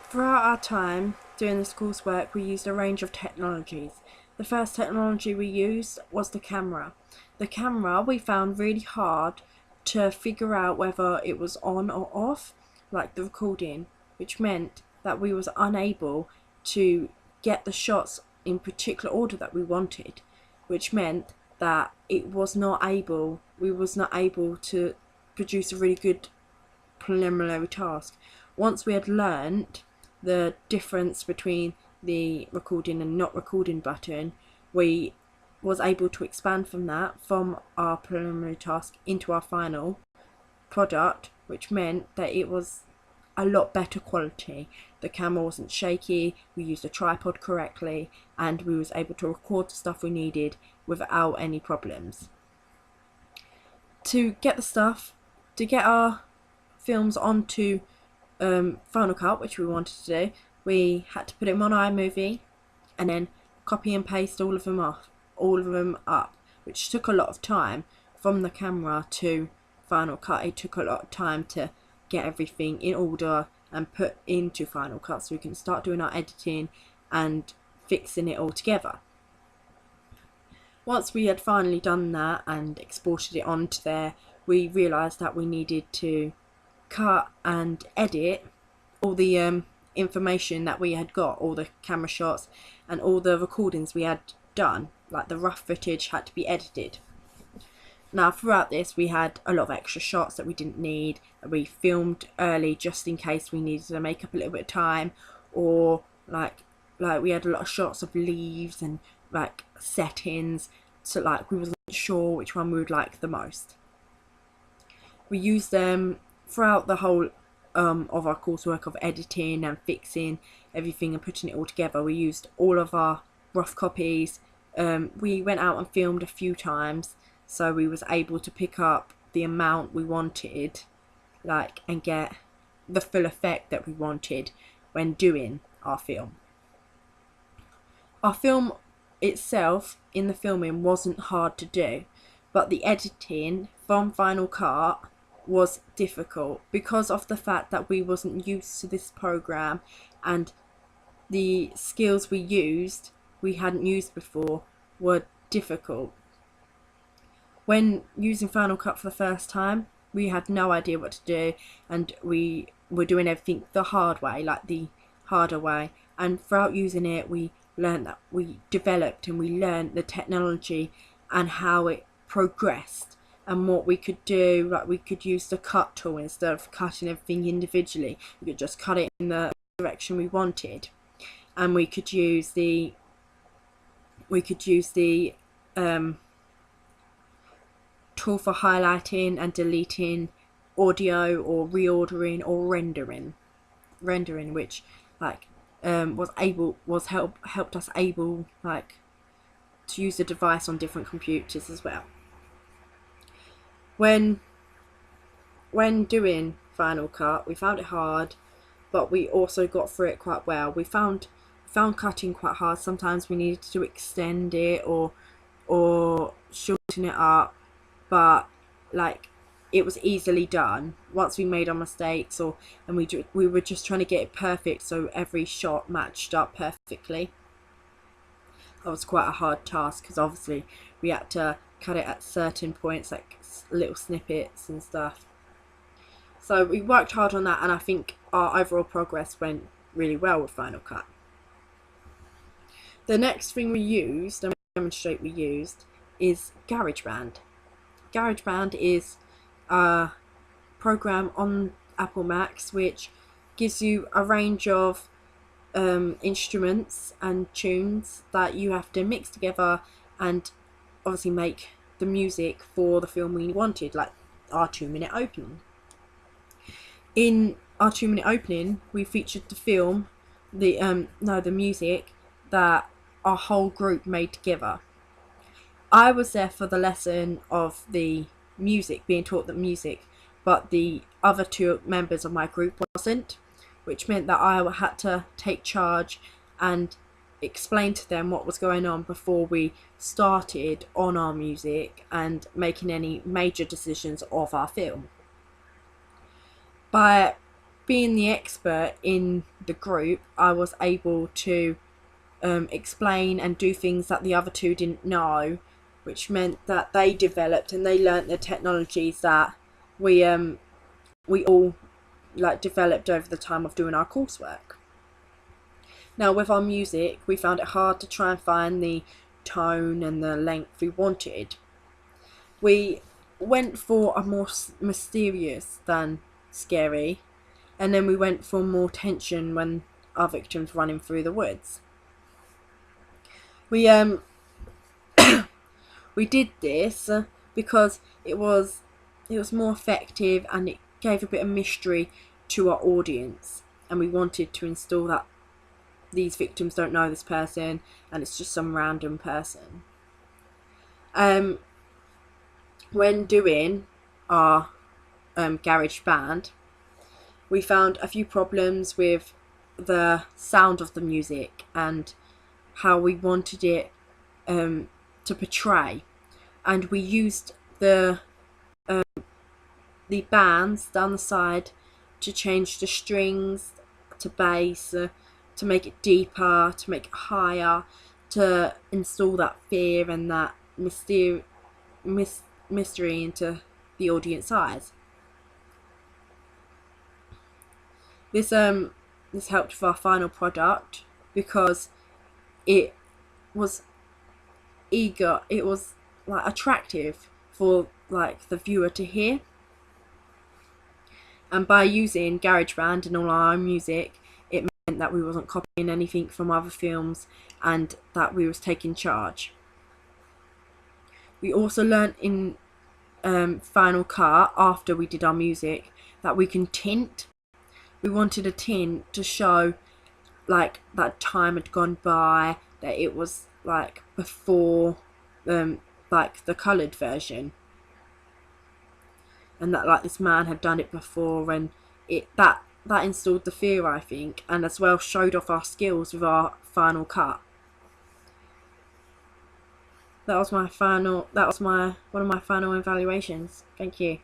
Throughout our time doing this coursework, we used a range of technologies. The first technology we used was the camera. The camera we found really hard to figure out whether it was on or off, like the recording, which meant that we was unable to get the shots in particular order that we wanted, which meant that we was not able to produce a really good preliminary task. Once we had learnt the difference between the recording and not recording button, we was able to expand from that, from our preliminary task into our final product, which meant that it was a lot better quality. The camera wasn't shaky, we used a tripod correctly, and we was able to record the stuff we needed without any problems. To get our films onto Final Cut, which we wanted to do, we had to put them on iMovie and then copy and paste all of them up, which took a lot of time. From the camera to Final Cut, it took a lot of time to get everything in order and put into Final Cut so we can start doing our editing and fixing it all together. Once we had finally done that and exported it onto there, we realised that we needed to cut and edit all the information that we had got, all the camera shots and all the recordings we had done, like the rough footage had to be edited. Now throughout this we had a lot of extra shots that we didn't need, that we filmed early just in case we needed to make up a little bit of time, or like we had a lot of shots of leaves and like settings, so like we wasn't sure which one we would like the most. We used them throughout the whole of our coursework of editing and fixing everything and putting it all together. We used all of our rough copies. We went out and filmed a few times, so we was able to pick up the amount we wanted, like, and get the full effect that we wanted when doing our film. Our film itself in the filming wasn't hard to do, but the editing from Final Cut was difficult because of the fact that we wasn't used to this program, and the skills we hadn't used before were difficult. When using Final Cut for the first time, we had no idea what to do, and we were doing everything the hard way, like the harder way. And throughout using it, we learned that we developed and we learned the technology and how it progressed and what we could do. Like, we could use the cut tool instead of cutting everything individually. We could just cut it in the direction we wanted, and we could use the tool for highlighting and deleting audio, or reordering or rendering, which like helped us able like to use the device on different computers as well. When doing Final Cut, we found it hard, but we also got through it quite well. We found cutting quite hard. Sometimes we needed to extend it or shorten it up, but like it was easily done once we made our mistakes, and we were just trying to get it perfect so every shot matched up perfectly. That was quite a hard task because obviously we had to cut it at certain points, like little snippets and stuff. So we worked hard on that, and I think our overall progress went really well with Final Cut. The next thing we used, and demonstrate we used, is GarageBand. GarageBand is a program on Apple Macs which gives you a range of instruments and tunes that you have to mix together and obviously make the music for the film we wanted, like our 2-minute opening. In our 2-minute opening, we featured the music that our whole group made together. I was there for the lesson of the music, being taught the music, but the other 2 members of my group wasn't, which meant that I had to take charge and explain to them what was going on before we started on our music and making any major decisions of our film. By being the expert in the group, I was able to explain and do things that the other two didn't know, which meant that they developed and they learnt the technologies that we all like developed over the time of doing our coursework. Now with our music, we found it hard to try and find the tone and the length we wanted. We went for a more mysterious than scary, and then we went for more tension when our victims running through the woods. We we did this because it was more effective and it gave a bit of mystery to our audience, and we wanted to install that these victims don't know this person and it's just some random person. When doing our garage band, we found a few problems with the sound of the music and how we wanted it to portray, and we used the bands down the side to change the strings to bass, to make it deeper, to make it higher, to install that fear and that mystery into the audience eyes. This helped with our final product because it was it was like attractive for like the viewer to hear. And by using GarageBand and all our own music, it meant that we wasn't copying anything from other films and that we was taking charge. We also learnt in Final Cut, after we did our music, that we can tint. We wanted a tint to show like that time had gone by, that it was like before like the coloured version, and that like this man had done it before, and it that installed the fear, I think, and as well showed off our skills with our Final Cut. That was one of my final evaluations. Thank you.